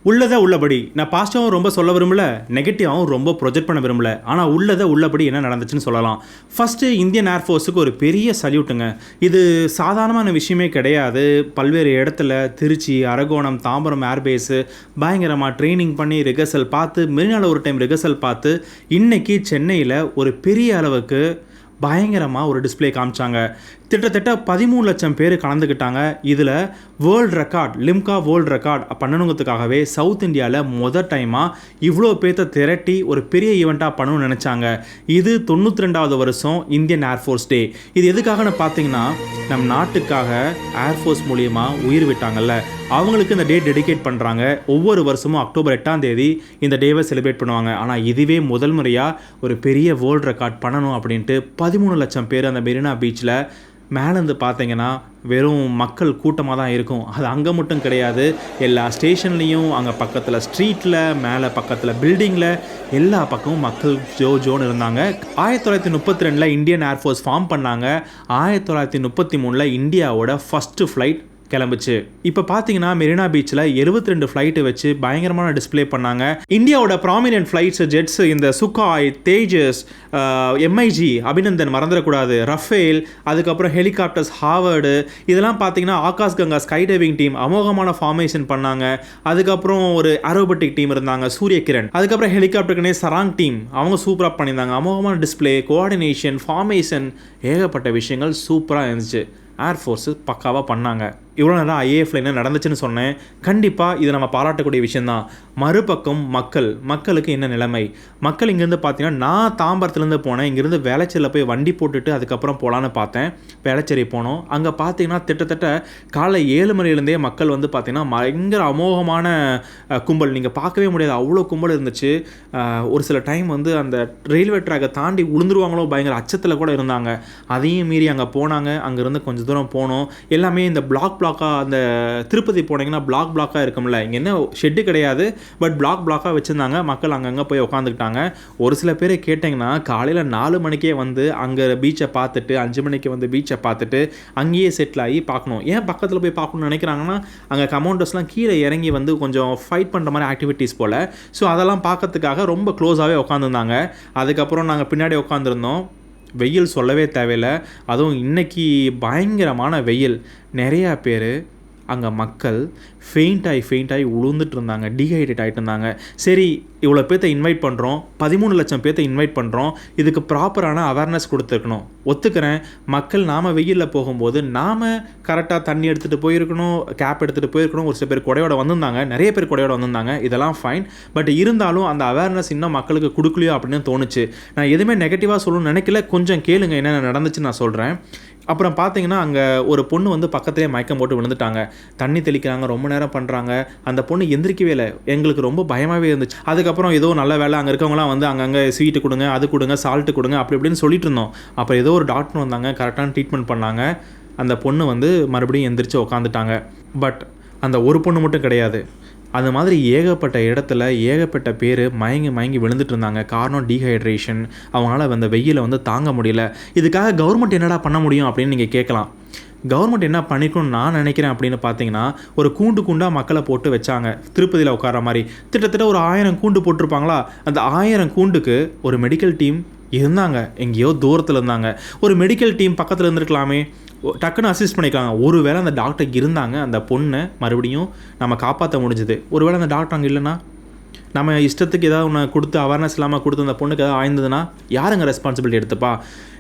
உள்ளதை உள்ளபடி நான் பாசிட்டிவாகவும் ரொம்ப சொல்ல விரும்பல, நெகட்டிவாகவும் ரொம்ப ப்ரொஜெக்ட் பண்ண விரும்பல. ஆனால் உள்ளதை உள்ளபடி என்ன நடந்துச்சுன்னு சொல்லலாம். ஃபஸ்ட்டு இந்தியன் ஏர்ஃபோர்ஸுக்கு ஒரு பெரிய சல்யூட்டுங்க. இது சாதாரணமான விஷயமே கிடையாது. பல்வேறு இடத்துல திருச்சி, அரக்கோணம், தாம்பரம் ஏர்பேஸு பயங்கரமாக ட்ரைனிங் பண்ணி ரிஹர்சல் பார்த்து, மெரினாவில் ஒரு டைம் ரிஹர்சல் பார்த்து, இன்றைக்கி சென்னையில் ஒரு பெரிய அளவுக்கு பயங்கரமாக ஒரு டிஸ்பிளே காமிச்சாங்க. கிட்டத்தட்ட 13 லட்சம் பேர் கலந்துக்கிட்டாங்க. இதில் world record, Limca world record பண்ணணுங்கிறதுக்காகவே சவுத் இந்தியாவில் மொதல் டைமாக இவ்வளோ பேர்த்த திரட்டி ஒரு பெரிய ஈவெண்ட்டாக பண்ணணும்னு நினச்சாங்க. இது 92வது வருஷம் இந்தியன் ஏர்ஃபோர்ஸ் டே. இது எதுக்காகன்னு பார்த்தீங்கன்னா, நம் நாட்டுக்காக ஏர்ஃபோர்ஸ் மூலியமாக உயிர் விட்டாங்கல்ல, அவங்களுக்கு இந்த டே டெடிகேட் பண்ணுறாங்க. ஒவ்வொரு வருஷமும் அக்டோபர் 8ஆம் தேதி இந்த டேவை செலிப்ரேட் பண்ணுவாங்க. ஆனால் இதுவே முதல் முறையாக ஒரு பெரிய வேர்ல்டு ரெக்கார்ட் பண்ணணும் அப்படின்ட்டு 13 லட்சம் பேர் அந்த மெரினா பீச்சில் மேலேருந்து பார்த்தீங்கன்னா வெறும் மக்கள் கூட்டமாக தான் இருக்கும். அது அங்கே மட்டும் கிடையாது, எல்லா ஸ்டேஷன்லேயும், அங்கே பக்கத்தில் ஸ்ட்ரீட்டில், மேலே பக்கத்தில் பில்டிங்கில், எல்லா பக்கமும் மக்கள் ஜோன்னு இருந்தாங்க. 1932 இந்தியன் ஏர்ஃபோர்ஸ் ஃபார்ம் பண்ணாங்க. 1933 இந்தியாவோட ஃபஸ்ட்டு ஃப்ளைட் கிளம்புச்சு. இப்போ பார்த்தீங்கன்னா மெரினா பீச்சில் 72 ஃப்ளைட்டு வச்சு பயங்கரமான டிஸ்பிளே பண்ணாங்க. இந்தியாவோட ப்ராமினன்ட் ஃப்ளைட்ஸ் ஜெட்ஸ் இந்த சுகாய், தேஜஸ், எம்ஐஜி, அபிநந்தன் மறந்துடக்கூடாது, ரஃபேல், அதுக்கப்புறம் ஹெலிகாப்டர்ஸ், ஹாவர்டு, இதெல்லாம் பார்த்தீங்கன்னா Akash Ganga sky diving team அமோகமான ஃபார்மேஷன் பண்ணாங்க. அதுக்கப்புறம் ஒரு ஏரோபட்டிக் டீம் இருந்தாங்க, சூரிய கிரண். அதுக்கப்புறம் ஹெலிகாப்டருக்குனே சராங் டீம், அவங்க சூப்பராக பண்ணியிருந்தாங்க. அமோகமான டிஸ்பிளே, கோஆர்டினேஷன், ஃபார்மேஷன், ஏகப்பட்ட விஷயங்கள் சூப்பராக இருந்துச்சு. ஏர்ஃபோர்ஸு பக்காவாக பண்ணாங்க. இவ்வளோ நேரம் ஐஏஎஃப்ல என்ன நடந்துச்சுன்னு சொன்னேன். கண்டிப்பாக இது நம்ம பாராட்டக்கூடிய விஷயந்தான். மறுபக்கம் மக்களுக்கு என்ன நிலைமை? மக்கள் இங்கேருந்து பார்த்தீங்கன்னா, நான் தாம்பரத்துலேருந்து போனேன். இங்கேருந்து வேளச்சேரியில் போய் வண்டி போட்டுட்டு அதுக்கப்புறம் போகலான்னு பார்த்தேன். வேளச்சேரி போனோம். அங்கே பார்த்தீங்கன்னா கிட்டத்தட்ட காலை 7 மணிலேருந்தே மக்கள் வந்து பார்த்தீங்கன்னா பயங்கர அமோகமான கும்பல். நீங்கள் பார்க்கவே முடியாது, அவ்வளோ கும்பல் இருந்துச்சு. ஒரு சில டைம் வந்து அந்த ரயில்வே ட்ராக்கை தாண்டி உளுந்துருவாங்களோ பயங்கர அச்சத்தில் கூட இருந்தாங்க. அதையும் மீறி அங்கே போனாங்க. அங்கேருந்து கொஞ்சம் தூரம் போனோம். எல்லாமே இந்த பிளாக்காக, அந்த திருப்பதி போனீங்கன்னா பிளாக்காக இருக்கும்ல, இங்கே என்ன ஷெட்டு கிடையாது, பட் பிளாக்காக வச்சுருந்தாங்க. மக்கள் அங்கங்கே போய் உட்காந்துக்கிட்டாங்க. ஒரு சில பேர் கேட்டிங்கன்னா காலையில் 4 மணிக்கே வந்து அங்கே பீச்சை பார்த்துட்டு 5 மணிக்கு வந்து பீச்சை பார்த்துட்டு அங்கேயே செட்டில் ஆகி பார்க்கணும். ஏன் பக்கத்தில் போய் பார்க்கணும்னு நினைக்கிறாங்கன்னா, அங்கே கமாண்டர்ஸ்லாம் கீழே இறங்கி வந்து கொஞ்சம் ஃபைட் பண்ணுற மாதிரி ஆக்டிவிட்டீஸ் போல். ஸோ அதெல்லாம் பார்க்கறதுக்காக ரொம்ப க்ளோஸாகவே உட்காந்துருந்தாங்க. அதுக்கப்புறம் நாங்கள் பின்னாடி உட்காந்துருந்தோம். வெயில் சொல்லவே தேவையில்லை. அதுவும் இன்றைக்கி பயங்கரமான வெயில். நிறையா பேர் அங்கே மக்கள் ஃபெயிண்ட் ஆகி உளுந்துட்டு இருந்தாங்க, டீஹைட்ரேட் ஆகிட்டு இருந்தாங்க. சரி, இவ்வளோ பேர்த்த இன்வைட் பண்ணுறோம், 13 லட்சம் பேர்த்த இன்வைட் பண்ணுறோம், இதுக்கு ப்ராப்பரான அவேர்னஸ் கொடுத்துருக்கணும். ஒத்துக்கிறேன், மக்கள் நாம் வெயிலில் போகும்போது நாம் கரெக்டாக தண்ணி எடுத்துகிட்டு போயிருக்கணும், கேப் எடுத்துகிட்டு போயிருக்கணும். ஒரு சில பேர் கொடையோட வந்திருந்தாங்க, நிறைய பேர் கொடையோட வந்திருந்தாங்க, இதெல்லாம் ஃபைன். பட் இருந்தாலும் அந்த அவேர்னஸ் இன்னும் மக்களுக்கு கொடுக்கலையோ அப்படின்னு தோணுச்சு. நான் எதுவுமே நெகட்டிவாக சொல்லணும்னு நினைக்கல, கொஞ்சம் கேளுங்க என்னென்ன நடந்துச்சுன்னு நான் சொல்கிறேன். அப்புறம் பார்த்தீங்கன்னா அங்கே ஒரு பொண்ணு வந்து பக்கத்துலேயே மயக்கம் போட்டு விழுந்துட்டாங்க. தண்ணி தெளிக்கிறாங்க, ரொம்ப நேரம் பண்ணுறாங்க. அந்த பொண்ணு எந்திரிக்கவே இல்லை. எங்களுக்கு ரொம்ப பயமாகவே இருந்துச்சு. அதுக்கப்புறம் ஏதோ நல்ல வேலை அங்கே இருக்கவங்களாம் வந்து அங்கங்கே ஸ்வீட்டு கொடுங்க, அது கொடுங்க, சால்ட்டு கொடுங்க, அப்படி இப்படின்னு சொல்லிட்டு இருந்தோம். அப்புறம் ஏதோ ஒரு டாக்டர் வந்தாங்க, கரெக்டான ட்ரீட்மெண்ட் பண்ணாங்க. அந்த பொண்ணு வந்து மறுபடியும் எந்திரிச்சு உட்காந்துட்டாங்க. பட் அந்த ஒரு பொண்ணு மட்டும் கிடையாது, அது மாதிரி ஏகப்பட்ட இடத்துல ஏகப்பட்ட பேர் மயங்கி விழுந்துட்டு இருந்தாங்க. காரணம் டீஹைட்ரேஷன். அவங்களால அந்த வெயிலை வந்து தாங்க முடியல. இதுக்காக கவர்மெண்ட் என்னடா பண்ண முடியும் அப்படின்னு நீங்கள் கேட்கலாம். கவர்மெண்ட் என்ன பண்ணிக்கணும்னு நான் நினைக்கிறேன் அப்படின்னு பார்த்தீங்கன்னா, ஒரு கூண்டாக மக்களை போட்டு வச்சாங்க, திருப்பதியில் உட்கார மாதிரி. கிட்டத்தட்ட ஒரு 1000 கூண்டு போட்டிருப்பாங்களா. அந்த 1000 கூண்டுக்கு ஒரு மெடிக்கல் டீம் இருந்தாங்க, எங்கேயோ தூரத்தில் இருந்தாங்க. ஒரு மெடிக்கல் டீம் பக்கத்தில் இருந்துருக்கலாமே, டக்குன்னு அசிஸ்ட் பண்ணிக்கலாம். ஒருவேளை அந்த டாக்டர் இருந்தாங்க, அந்த பொண்ணை மறுபடியும் நம்ம காப்பாற்ற முடிஞ்சுது. ஒருவேளை அந்த டாக்டர் அங்கே இல்லைன்னா, நம்ம இஷ்டத்துக்கு ஏதாவது ஒன்று கொடுத்து அவேர்னஸ் இல்லாமல் கொடுத்து அந்த பொண்ணுக்கு ஏதாவது ஆய்ந்ததுன்னா யாருங்க ரெஸ்பான்சிபிலிட்டி எடுத்துப்பா?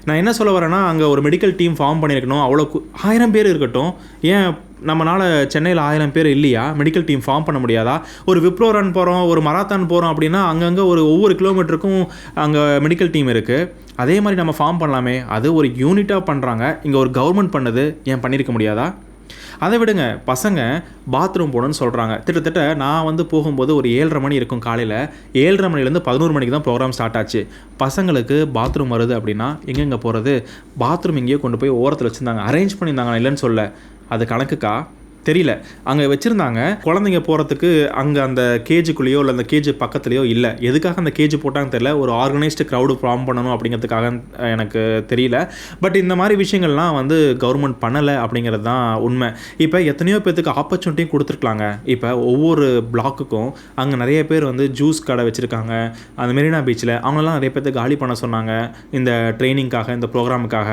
நான் என்ன சொல்ல வரேன்னா, அங்கே ஒரு மெடிக்கல் டீம் ஃபார்ம் பண்ணியிருக்கணும். அவ்வளோ 1000 பேர் இருக்கட்டும், ஏன் நம்மளால் சென்னையில் 1000 பேர் இல்லையா? மெடிக்கல் டீம் ஃபார்ம் பண்ண முடியாதா? ஒரு விப்ரோ ரன் போகிறோம், ஒரு மராத்தான் போகிறோம் அப்படின்னா அங்கங்கே ஒவ்வொரு கிலோமீட்டருக்கும் அங்கே மெடிக்கல் டீம் இருக்குது. அதே மாதிரி நம்ம ஃபார்ம் பண்ணலாமே. அது ஒரு யூனிட்டாக பண்ணுறாங்க. இங்கே ஒரு கவர்மெண்ட் பண்ணது ஏன் பண்ணியிருக்க முடியாதா? அதை விடுங்க, பசங்க பாத்ரூம் போகணுன்னு சொல்கிறாங்க. கிட்டத்தட்ட நான் வந்து போகும்போது ஒரு 7:30 மணி இருக்கும் காலையில். 7:30 மணிலேருந்து 11 மணிக்கு தான் ப்ரோக்ராம் ஸ்டார்ட் ஆச்சு. பசங்களுக்கு பாத்ரூம் வருது அப்படின்னா எங்கெங்கே போகிறது? பாத்ரூம் எங்கேயோ கொண்டு போய் ஓரத்தில் வச்சுருந்தாங்க, அரேஞ்ச் பண்ணியிருந்தாங்க, இல்லைன்னு சொல்ல. அது கணக்குக்கா? தெரியல. அங்கே வச்சுருந்தாங்க குழந்தைங்க போகிறதுக்கு. அங்கே அந்த கேஜுக்குள்ளேயோ இல்லை அந்த கேஜு பக்கத்துலேயோ இல்லை. எதுக்காக அந்த கேஜு போட்டாங்கன்னு தெரியல. ஒரு ஆர்கனைஸ்டு க்ரௌடு ஃபார்ம் பண்ணணும் அப்படிங்கிறதுக்காக எனக்கு தெரியல. பட் இந்த மாதிரி விஷயங்கள்லாம் வந்து கவர்மெண்ட் பண்ணலை அப்படிங்கிறது தான் உண்மை. இப்போ எத்தனையோ பேர்த்துக்கு ஆப்பர்ச்சுனிட்டியும் கொடுத்துருக்கலாங்க. இப்போ ஒவ்வொரு பிளாக்குக்கும் அங்கே நிறைய பேர் வந்து ஜூஸ் கடை வச்சுருக்காங்க. அந்த மெரினா பீச்சில் அவங்களெல்லாம் நிறைய பேர்த்து காலி பண்ண சொன்னாங்க இந்த ட்ரைனிங்காக, இந்த ப்ரோக்ராமுக்காக.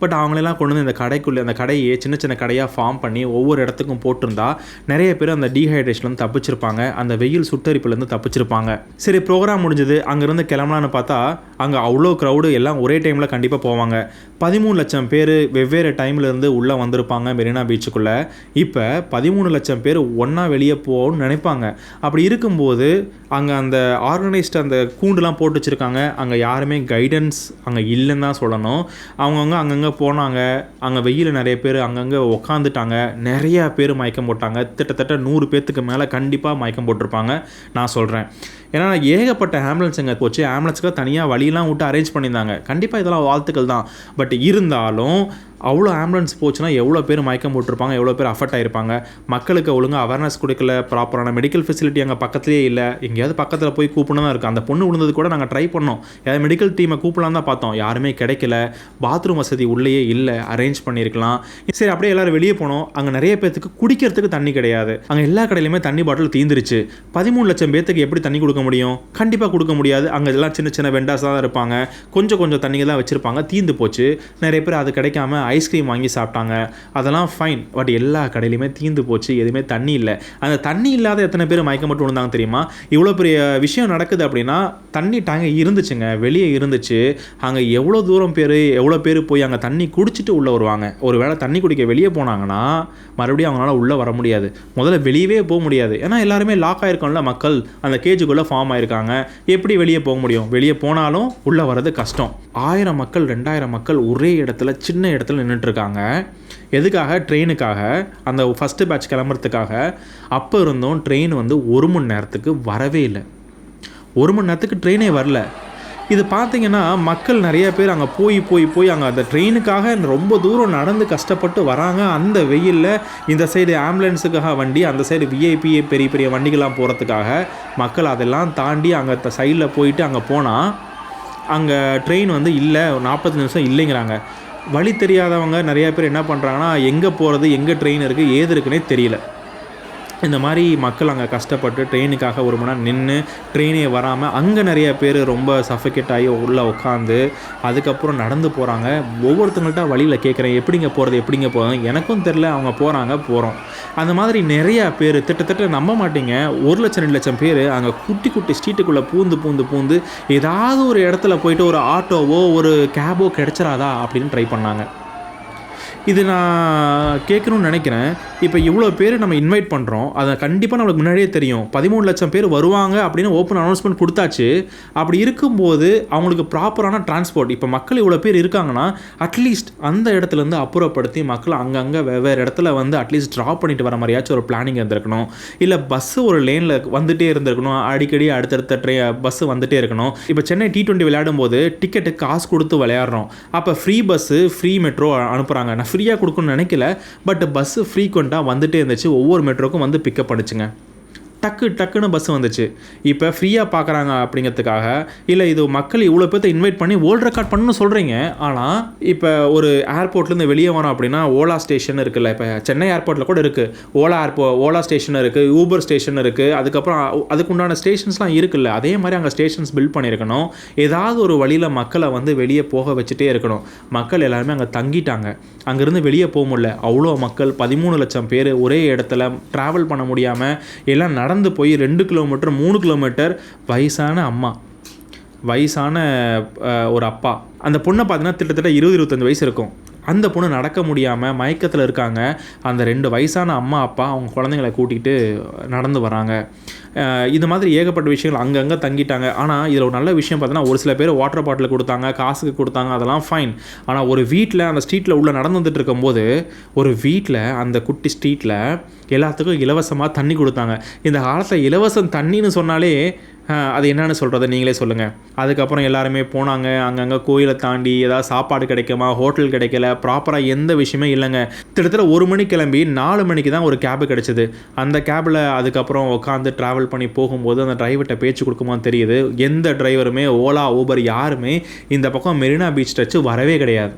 பட் அவங்களெல்லாம் கொண்டு வந்து இந்த கடைக்குள்ளே, அந்த கடையை சின்ன சின்ன கடையாக ஃபார்ம் பண்ணி ஒவ்வொரு இடத்துக்கும் போட்டிருந்தா நிறைய பேர் அந்த டீஹைட்ரேஷன்லேருந்து தப்பிச்சிருப்பாங்க, அந்த வெயில் சுட்டரிப்புலேருந்து தப்பிச்சிருப்பாங்க. சரி, ப்ரோக்ராம் முடிஞ்சது. அங்கேருந்து கிளம்பலான்னு பார்த்தா அங்கே அவ்வளோ க்ரௌடு, எல்லாம் ஒரே டைமில் கண்டிப்பாக போவாங்க. 13 லட்சம் பேர் வெவ்வேறு டைம்லேருந்து உள்ளே வந்திருப்பாங்க மெரினா பீச்சுக்குள்ளே. இப்போ 13 லட்சம் பேர் ஒன்றா வெளியே போகணும்னு நினைப்பாங்க. அப்படி இருக்கும்போது அங்கே அந்த ஆர்கனைஸ்டு அந்த கூண்டுலாம் போட்டு வச்சுருக்காங்க. அங்கே யாருமே கைடன்ஸ் அங்கே இல்லைன்னு தான் சொல்லணும். அவங்கவுங்க அங்கங்கே போனாங்க. அங்கே வெயில் நிறைய பேர் அங்கங்கே உக்காந்துட்டாங்க. நிறையா பேர் மயக்கம் போட்டாங்க. கிட்டத்தட்ட 100 பேர்த்துக்கு மேலே கண்டிப்பாக மயக்கம் போட்டிருப்பாங்க நான் சொல்கிறேன். ஏன்னா ஏகப்பட்ட ஆம்புலன்ஸ் எங்கே போச்சு. ஆம்புலன்ஸுக்கு தனியாக வழியெல்லாம் விட்டு அரேஞ்ச் பண்ணியிருந்தாங்க. கண்டிப்பாக இதெல்லாம் வாழ்த்துக்கள் தான். பட் இருந்தாலும் அவ்வளோ ஆம்புலன்ஸ் போச்சுன்னா எவ்வளோ பேர் மயக்கம் போட்டிருப்பாங்க, எவ்வளோ பேர் அஃபெக்ட் ஆகிருப்பாங்க. மக்களுக்கு ஒழுங்காக அவேர்னஸ் கொடுக்கல, ப்ராப்பரான மெடிக்கல் ஃபெசிலிட்டி அங்கே பக்கத்துலேயே இல்லை. எங்கேயாவது பக்கத்தில் போய் கூப்பிடணும் தான் இருக்குது. அந்த பொண்ணு விழுந்தது கூட நாங்கள் ட்ரை பண்ணோம், ஏதாவது மெடிக்கல் டீமை கூப்பிடலாம் தான் பார்த்தோம், யாருமே கிடைக்கல. பாத்ரூம் வசதி உள்ளேயே இல்லை, அரேஞ்ச் பண்ணியிருக்கலாம். சரி, அப்படியே எல்லோரும் வெளியே போனோம். அங்கே நிறைய பேர்த்துக்கு குடிக்கிறதுக்கு தண்ணி கிடையாது. அங்கே எல்லா கடையிலுமே தண்ணி பாட்டில் தீந்துருச்சு. 13 லட்சம் பேர்த்துக்கு எப்படி தண்ணி கொடுக்க முடியும்? கண்டிப்பாக கொடுக்க முடியாது. அங்கே எல்லாம் சின்ன சின்ன வெண்டாஸாக தான் இருப்பாங்க, கொஞ்சம் கொஞ்சம் தண்ணிங்க தான் வச்சுருப்பாங்க. தீந்து போச்சு. நிறைய பேர் அது கிடைக்காம ஐஸ்கிரீம் வாங்கி சாப்பிட்டாங்க. அதெல்லாம் ஃபைன். பட் எல்லா கடையிலையுமே தீந்து போச்சு, எதுவுமே தண்ணி இல்லை. அந்த தண்ணி இல்லாத எத்தனை பேர் மயக்கம் மட்டும் விழுந்தாங்க தெரியுமா? இவ்வளோ பெரிய விஷயம் நடக்குது அப்படின்னா தண்ணி டேங்க் இருந்துச்சுங்க, வெளியே இருந்துச்சு. அங்கே எவ்வளோ பேர் போய் அங்கே தண்ணி குடிச்சிட்டு உள்ளே வருவாங்க. ஒரு வேளை தண்ணி குடிக்க வெளியே போனாங்கன்னா மறுபடியும் அவங்களால உள்ளே வர முடியாது. முதல்ல வெளியவே போக முடியாது. ஏன்னா எல்லாருமே லாக் ஆகிருக்கோம்ல, மக்கள் அந்த கேஜுக்குள்ளே ஃபார்ம் ஆகிருக்காங்க. எப்படி வெளியே போக முடியும்? வெளியே போனாலும் உள்ளே வர்றது கஷ்டம். 1000 மக்கள் 2000 மக்கள் ஒரே இடத்துல, சின்ன இடத்துல நின்றுட்டுருக்காங்க. எதுக்காக? ட்ரெயினுக்காக, அந்த ஃபஸ்ட்டு பேட்ச் கிளம்புறதுக்காக. அப்போ இருந்தும் ட்ரெயின் வந்து 1 மணி நேரத்துக்கு வரவே இல்லை. 1 மணி நேரத்துக்கு ட்ரெயினே வரல. இது பார்த்தீங்கன்னா மக்கள் நிறைய பேர் அங்கே போய் அங்கே அந்த ட்ரெயினுக்காக ரொம்ப தூரம் நடந்து கஷ்டப்பட்டு வராங்க. அந்த வெயிலில் இந்த சைடு ஆம்புலன்ஸுக்காக வண்டி, அந்த சைடு விஐபி பெரிய பெரிய வண்டிகள்லாம் போகிறதுக்காக மக்கள் அதெல்லாம் தாண்டி அங்கே சைடில் போயிட்டு அங்கே போனால் அங்கே ட்ரெயின் வந்து இல்லை, 40 நிமிஷம் இல்லைங்கிறாங்க. வழி தெரியாதவங்க நிறைய பேர் என்ன பண்ணுறாங்கன்னா, எங்கே போகிறது, எங்கே ட்ரெயின் இருக்குது, ஏது இருக்குன்னே தெரியல. இந்த மாதிரி மக்கள் அங்கே கஷ்டப்பட்டு ட்ரெயினுக்காக 1 மணி நேரம் நின்று ட்ரெயினே வராமல் அங்கே நிறைய பேர் ரொம்ப சஃபகேட் ஆகி உள்ளே உட்காந்து அதுக்கப்புறம் நடந்து போகிறாங்க. ஒவ்வொருத்தங்கள்ட்ட வழியில் கேட்குறேன், எப்படிங்க போகிறது? எனக்கும் தெரில. அவங்க போகிறோம். அந்த மாதிரி நிறையா பேர், கிட்டத்தட்ட நம்ப மாட்டீங்க, 1 லட்சம் 2 லட்சம் பேர் அங்கே குட்டி ஸ்ட்ரீட்டுக்குள்ளே பூந்து ஏதாவது ஒரு இடத்துல போயிட்டு ஒரு ஆட்டோவோ ஒரு கேபோ கிடச்சிராதா அப்படின்னு ட்ரை பண்ணாங்க. இது நான் கேட்கணும்னு நினைக்கிறேன். இப்போ இவ்வளோ பேர் நம்ம இன்வைட் பண்ணுறோம், அதை கண்டிப்பாக நம்மளுக்கு முன்னாடியே தெரியும் 13 லட்சம் பேர் வருவாங்க அப்படின்னு ஓப்பன் அனௌன்ஸ்மெண்ட் கொடுத்தாச்சு. அப்படி இருக்கும்போது அவங்களுக்கு ப்ராப்பரான டிரான்ஸ்போர்ட், இப்போ மக்கள் இவ்வளோ பேர் இருக்காங்கன்னா அட்லீஸ்ட் அந்த இடத்துலேருந்து அப்புறப்படுத்தி மக்கள் அங்கங்கே வெவ்வேறு இடத்துல வந்து அட்லீஸ்ட் ட்ராப் பண்ணிட்டு வர மாதிரியாச்சும் ஒரு பிளானிங் இருந்திருக்கணும். இல்லை பஸ்ஸு ஒரு லேனில் வந்துகிட்டே இருந்திருக்கணும், அடிக்கடி அடுத்தடுத்த பஸ்ஸு வந்துகிட்டே இருக்கணும். இப்போ சென்னை T20 விளையாடும் போது டிக்கெட்டு காசு கொடுத்து விளையாடுறோம். அப்போ ஃப்ரீ பஸ்ஸு, ஃப்ரீ மெட்ரோ அனுப்புகிறாங்க. நான் ஃப்ரீயாக கொடுக்கணும்னு நினைக்கல, பட் பஸ்ஸு ஃப்ரீக்வெண்ட்டாக வந்துகிட்டே இருந்துச்சு. ஒவ்வொரு மெட்ரோக்கும் வந்து பிக்கப் பண்ணிச்சுங்க. டக்குன்னு பஸ் வந்துச்சு. இப்போ ஃப்ரீயாக பார்க்குறாங்க அப்படிங்கிறதுக்காக, இல்லை இது மக்கள் இவ்வளோ பேர்த்த இன்வைட் பண்ணி வேர்ல்ட் ரெக்கார்ட் பண்ணணும்னு சொல்கிறீங்க. ஆனால் இப்போ ஒரு ஏர்போர்ட்லேருந்து வெளியே வரோம் அப்படின்னா ஓலா ஸ்டேஷன் இருக்குல்ல, இப்போ சென்னை ஏர்போர்ட்டில் கூட இருக்குது ஓலா ஸ்டேஷன் இருக்குது, ஊபர் ஸ்டேஷன் இருக்குது. அதுக்கப்புறம் அதுக்குண்டான ஸ்டேஷன்ஸ்லாம் இருக்குல்ல, அதே மாதிரி அங்கே ஸ்டேஷன்ஸ் பில்ட் பண்ணியிருக்கணும். ஏதாவது ஒரு வழியில் மக்களை வந்து வெளியே போக வச்சுட்டே இருக்கணும். மக்கள் எல்லாருமே அங்கே தங்கிட்டாங்க. அங்கேருந்து வெளியே போக முடியல. அவ்வளோ மக்கள் 13 லட்சம் பேர் ஒரே இடத்துல ட்ராவல் பண்ண முடியாமல் எல்லாம் நடந்து போய் 2 கிலோமீட்டர் 3 கிலோமீட்டர் வயசான ஒரு அப்பா, அந்த பொண்ணை பார்த்தீங்கன்னா கிட்டத்தட்ட 20-25 வயசு இருக்கும். அந்த பொண்ணு நடக்க முடியாமல் மயக்கத்தில் இருக்காங்க. அந்த 2 வயசான அம்மா அப்பா அவங்க குழந்தைங்களை கூட்டிகிட்டு நடந்து வராங்க. இது மாதிரி ஏகப்பட்ட விஷயங்கள் அங்கங்கே தங்கிட்டாங்க. ஆனால் இதில் ஒரு நல்ல விஷயம் பார்த்தீங்கன்னா, ஒரு சில பேர் வாட்டர் பாட்டில் கொடுத்தாங்க, காசுக்கு கொடுத்தாங்க, அதெல்லாம் ஃபைன். ஆனால் ஒரு வீட்டில், அந்த ஸ்ட்ரீட்டில் உள்ள நடந்து வந்துட்டு இருக்கும்போது ஒரு வீட்டில், அந்த குட்டி ஸ்ட்ரீட்டில் எல்லாத்துக்கும் இலவசமாக தண்ணி கொடுத்தாங்க. இந்த காலத்தில் இலவசம் தண்ணின்னு சொன்னாலே அது என்னன்னு சொல்கிறத நீங்களே சொல்லுங்கள். அதுக்கப்புறம் எல்லாருமே போனாங்க. அங்கங்கே கோயிலை தாண்டி ஏதாவது சாப்பாடு கிடைக்குமா, ஹோட்டல் கிடைக்கல, ப்ராப்பராக எந்த விஷயமே இல்லைங்க. கிட்டத்தட்ட 1 மணிக்கு கிளம்பி 4 மணிக்கு தான் ஒரு கேபு கிடச்சிது. அந்த கேபில் அதுக்கப்புறம் உட்காந்து ட்ராவல் பண்ணி போகும்போது அந்த டிரைவர்கிட்ட பேச்சு கொடுக்குமான்னு தெரியுது. எந்த டிரைவருமே, ஓலா, ஊபர் யாருமே இந்த பக்கம் மெரினா பீச் டச்சு வரவே கிடையாது.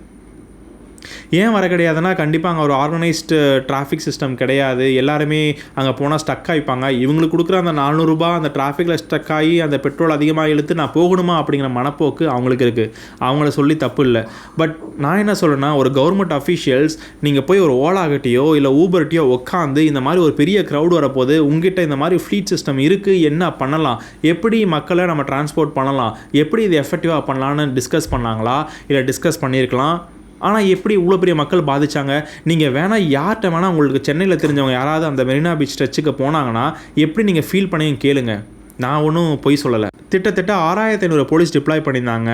ஏன் வர கிடையாதுன்னா, கண்டிப்பாக அங்கே ஒரு ஆர்கனைஸ்டு டிராஃபிக் சிஸ்டம் கிடையாது. எல்லாருமே அங்கே போனால் ஸ்டக் ஆகிப்பாங்க. இவங்களுக்கு கொடுக்குற அந்த 400 ரூபாய் அந்த டிராஃபிக்கில் ஸ்டக் ஆகி அந்த பெட்ரோல் அதிகமாக இழுத்து நான் போகணுமா அப்படிங்கிற மனப்போக்கு அவங்களுக்கு இருக்குது. அவங்கள சொல்லி தப்பு இல்லை. பட் நான் என்ன சொல்கிறேன்னா, ஒரு கவர்மெண்ட் அஃபீஷியல்ஸ் நீங்கள் போய் ஒரு ஓலாகிட்டையோ இல்லை ஊபர்கிட்டையோ உட்காந்து இந்த மாதிரி ஒரு பெரிய க்ரௌட் வரப்போது உங்ககிட்ட இந்த மாதிரி ஃப்ளீட் சிஸ்டம் இருக்குது, என்ன பண்ணலாம், எப்படி மக்களை நம்ம டிரான்ஸ்போர்ட் பண்ணலாம், எப்படி இது எஃபெக்டிவாக பண்ணலான்னு டிஸ்கஸ் பண்ணாங்களா? இல்லை டிஸ்கஸ் பண்ணியிருக்கலாம். ஆனால் எப்படி இவ்வளோ பெரிய மக்கள் பாதித்தாங்க? நீங்கள் வேணால் யார்கிட்ட வேணால் உங்களுக்கு சென்னையில் தெரிஞ்சவங்க யாராவது அந்த மெரினா பீச் டச்சுக்கு போனாங்கன்னா எப்படி நீங்கள் ஃபீல் பண்ணி கேளுங்க. நான் ஒன்றும் பொய் சொல்லலை. கிட்டத்தட்ட 6500 போலீஸ் டிப்ளாய் பண்ணியிருந்தாங்க.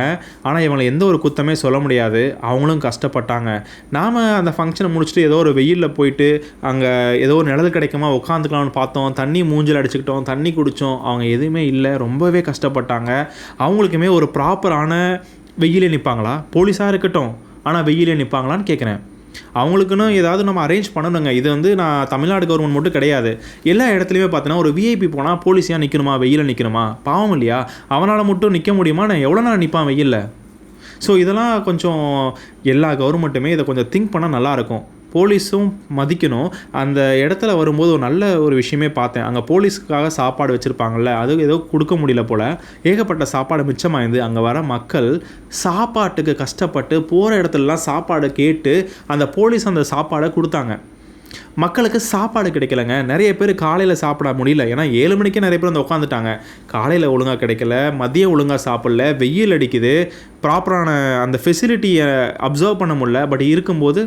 ஆனால் இவங்களை எந்த ஒரு குத்தமே சொல்ல முடியாது. அவங்களும் கஷ்டப்பட்டாங்க. நாம் அந்த ஃபங்க்ஷனை முடிச்சுட்டு ஏதோ ஒரு வெயிலில் போயிட்டு அங்கே ஏதோ ஒரு நிழல் கிடைக்குமா உட்காந்துக்கலாம்னு பார்த்தோம். தண்ணி மூஞ்சில் அடிச்சுக்கிட்டோம், தண்ணி குடித்தோம். அவங்க எதுவுமே இல்லை, ரொம்பவே கஷ்டப்பட்டாங்க. அவங்களுக்குமே ஒரு ப்ராப்பரான வெயிலே நிற்பாங்களா? போலீஸாக இருக்கட்டும், ஆனால் வெயிலே நிற்பாங்களான்னு கேட்குறேன். அவங்களுக்குன்னு ஏதாவது நம்ம அரேஞ்ச் பண்ணணுங்க. இது வந்து நான் தமிழ்நாடு கவர்மெண்ட் மட்டும் கிடையாது. எல்லா இடத்துலையுமே பார்த்தீங்கன்னா ஒரு விஐபி போனால் போலீஸாக நிற்கணுமா, வெயிலில் நிற்கணுமா? பாவம் இல்லையா? அவனால் மட்டும் நிற்க முடியுமா? நான் எவ்வளோ நேரம் நிற்பான் வெயிலில்? ஸோ இதெல்லாம் கொஞ்சம் எல்லா கவர்மெண்ட்டுமே இதை கொஞ்சம் திங்க் பண்ணால் நல்லாயிருக்கும். போலீஸும் மதிக்கணும். அந்த இடத்துல வரும்போது ஒரு நல்ல ஒரு விஷயமே பார்த்தேன். அங்கே போலீஸுக்காக சாப்பாடு வச்சுருப்பாங்கள்ல, அது ஏதோ கொடுக்க முடியல போல். ஏகப்பட்ட சாப்பாடு மிச்சமாயிருந்து அங்கே வர மக்கள் சாப்பாட்டுக்கு கஷ்டப்பட்டு போகிற இடத்துலலாம் சாப்பாடு கேட்டு அந்த போலீஸ் அந்த சாப்பாடை கொடுத்தாங்க. மக்களுக்கு சாப்பாடு கிடைக்கலங்க. நிறைய பேர் காலையில் சாப்பிட முடியல. ஏன்னா 7 மணிக்கே நிறைய பேர் வந்து உட்காந்துட்டாங்க. காலையில் ஒழுங்காக கிடைக்கல, மதியம் ஒழுங்காக சாப்பிடல, வெயில் அடிக்குது, ப்ராப்பரான அந்த ஃபெசிலிட்டியை அப்சர்வ் பண்ண முடியல. பட் இருக்கும்போது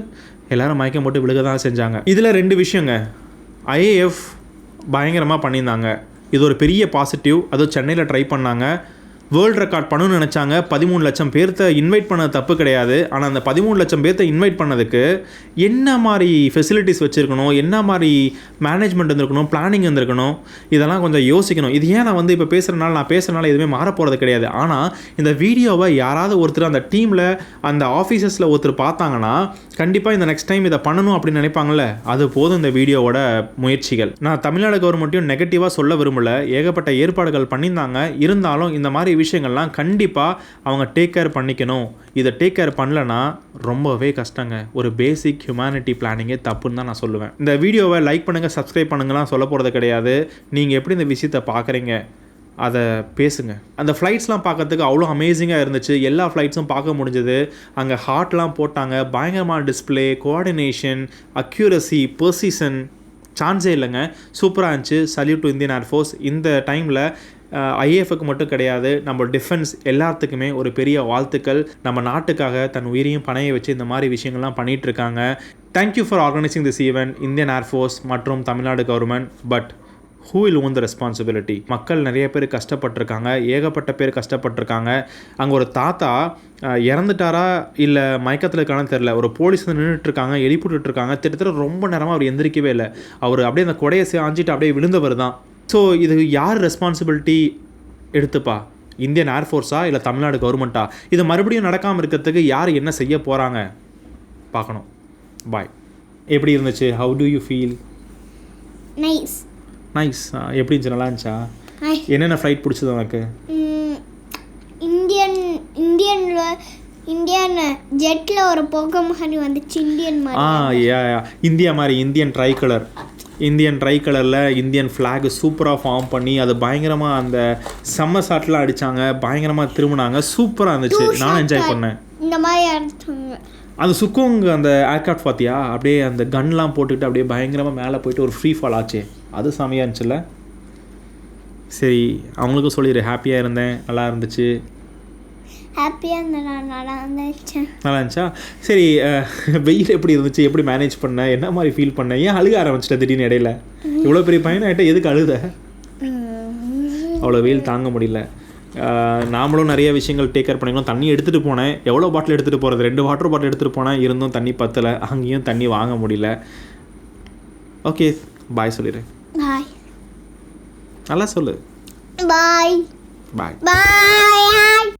எல்லோரும் மயக்கம் போட்டு விழுக தான் செஞ்சாங்க. இதில் 2 விஷயங்க. ஐஏஎஃப் பயங்கரமாக பண்ணியிருந்தாங்க. இது ஒரு பெரிய பாசிட்டிவ். அதுவும் சென்னையில் ட்ரை பண்ணாங்க. வேர்ல்டு ரெக்கார்ட் பண்ணணும்னு நினச்சாங்க. 13 லட்சம் பேர்த்த இன்வைட் பண்ணது தப்பு கிடையாது. ஆனால் அந்த 13 லட்சம் பேர்த்த இன்வைட் பண்ணதுக்கு என்ன மாதிரி ஃபெசிலிட்டிஸ் வச்சுருக்கணும், என்ன மாதிரி மேனேஜ்மெண்ட் இருந்திருக்கணும், பிளானிங் இருந்திருக்கணும், இதெல்லாம் கொஞ்சம் யோசிக்கணும். இது ஏன் நான் வந்து இப்போ நான் பேசுகிறனால எதுவுமே மாறப்போகிறது கிடையாது. ஆனால் இந்த வீடியோவை யாராவது ஒருத்தர் அந்த டீமில் அந்த ஆஃபீஸஸில் ஒருத்தர் பார்த்தாங்கன்னா கண்டிப்பாக இந்த நெக்ஸ்ட் டைம் இதை பண்ணணும் அப்படின்னு நினைப்பாங்கள்ல, அது போதும் இந்த வீடியோவோட முயற்சிகள். நான் தமிழ்நாடு கவர்மெண்ட்டையும் நெகட்டிவாக சொல்ல விரும்பலை. ஏகப்பட்ட ஏற்பாடுகள் பண்ணியிருந்தாங்க. இருந்தாலும் இந்த மாதிரி விஷயங்கள்லாம் கண்டிப்பாக அவங்க டேக் கேர் பண்ணிக்கணும். இதை டேக் கேர் பண்ணலன்னா ரொம்பவே கஷ்டங்க. ஒரு பேசிக் ஹியூமனிட்டி பிளானிங்கே தப்புன்னு தான் நான் சொல்லுவேன். இந்த வீடியோவை லைக் பண்ணுங்கள், சப்ஸ்கிரைப் பண்ணுங்கலாம் சொல்ல போகிறது கிடையாது. நீங்கள் எப்படி இந்த விஷயத்தை பார்க்குறீங்க அதை பேசுங்க. அந்த ஃப்ளைட்ஸ்லாம் பார்க்கறதுக்கு அவ்வளோ அமேசிங்காக இருந்துச்சு. எல்லா ஃப்ளைட்ஸும் பார்க்க முடிஞ்சது. அங்கே ஹார்ட்லாம் போட்டாங்க. பயங்கரமான டிஸ்பிளே, கோஆர்டினேஷன், அக்யூரசி, பெர்சிஷன் சான்ஸே இல்லைங்க. சூப்பராக இருந்துச்சு. Salute to Indian air force. இந்த டைமில் ஐஏஎஃப்க்கு மட்டும் கிடையாது, நம்ம டிஃபென்ஸ் எல்லாத்துக்குமே ஒரு பெரிய வாழ்த்துக்கள். நம்ம நாட்டுக்காக தன் உயிரையும் பணைய வச்சு இந்த மாதிரி விஷயங்கள்லாம் பண்ணிகிட்ருக்காங்க. Thank you for organising this event, Indian air force மற்றும் Tamil Nadu government. But who will own the responsibility? மக்கள் நிறைய பேர் கஷ்டப்பட்டிருக்காங்க. ஏகப்பட்ட பேர் கஷ்டப்பட்டிருக்காங்க. அங்கே ஒரு தாத்தா இறந்துட்டாரா இல்லை மயக்கத்தில் இருக்கான்னு தெரில. ஒரு போலீஸ் நின்றுட்டுருக்காங்க, எழுப்பிட்டுருக்காங்க. கிட்டத்தட்ட ரொம்ப நேரமாக அவர் எந்திரிக்கவே இல்லை. அவர் அப்படியே அந்த கொடையை சாஞ்சிட்டு அப்படியே விழுந்தவர் தான். ஸோ இது யார் ரெஸ்பான்சிபிலிட்டி எடுத்துப்பா? இந்தியன் ஏர்ஃபோர்ஸா இல்லை தமிழ்நாடு கவர்மெண்ட்டா? இது மறுபடியும் நடக்காமல் இருக்கிறதுக்கு யார் என்ன செய்ய போகிறாங்க பார்க்கணும். பாய். எப்படி இருந்துச்சு? How to you feel? Nice. Nice. எப்படி இருந்துச்சு? நல்லா இருந்துச்சா? என்னென்ன ஃப்ளைட் பிடிச்சது உனக்கு? இந்தியன் ஜெட்டில் ஒரு போக மாதிரி வந்துச்சு. இந்தியன் மாதிரி இந்தியா மாதிரி இந்தியன் ட்ரை கலரில் இந்தியன் ஃப்ளாக் சூப்பராக ஃபார்ம் பண்ணி அது பயங்கரமாக அந்த செம்ம ஷாட்லாம் அடித்தாங்க. பயங்கரமாக திரும்பினாங்க. சூப்பராக இருந்துச்சு. நான் என்ஜாய் பண்ணேன். இந்த மாதிரி அடிச்சாங்க. அந்த சுக்கோங் அந்த ஏர்க்ராஃப்ட் பார்த்தியா? அப்படியே அந்த கன்லாம் போட்டுக்கிட்டு அப்படியே பயங்கரமாக மேலே போயிட்டு ஒரு ஃப்ரீ ஃபால் ஆச்சு. அது செமையாக இருந்துச்சுல்ல? சரி, அவங்களுக்கும் சொல்லிடு ஹாப்பியாக இருந்தேன், நல்லா இருந்துச்சு. நல்லா இருந்துச்சா? சரி, வெயில் எப்படி இருந்துச்சு? எப்படி மேனேஜ் பண்ண? என்ன மாதிரி ஃபீல் பண்ண? ஏன் அழுக ஆரம்பிச்சிட்ட திடீர்னு இடையில? இவ்வளோ பெரிய பையனாகிட்ட எதுக்கு அழுத? அவ்வளோ வெயில் தாங்க முடியல. நாமளும் நிறைய விஷயங்கள் டேக் கேர் பண்ணிக்கணும். தண்ணி எடுத்துகிட்டு போனேன். எவ்வளோ பாட்டில் எடுத்துகிட்டு போகிறது? 2 வாட்டர் பாட்டில் எடுத்துகிட்டு போனேன். இருந்தும் தண்ணி பத்தலை. அங்கேயும் தண்ணி வாங்க முடியல. ஓகே, பாய் சொல்லிடு. பாய். நல்லா சொல்லு. பாய். பாய். பாய்.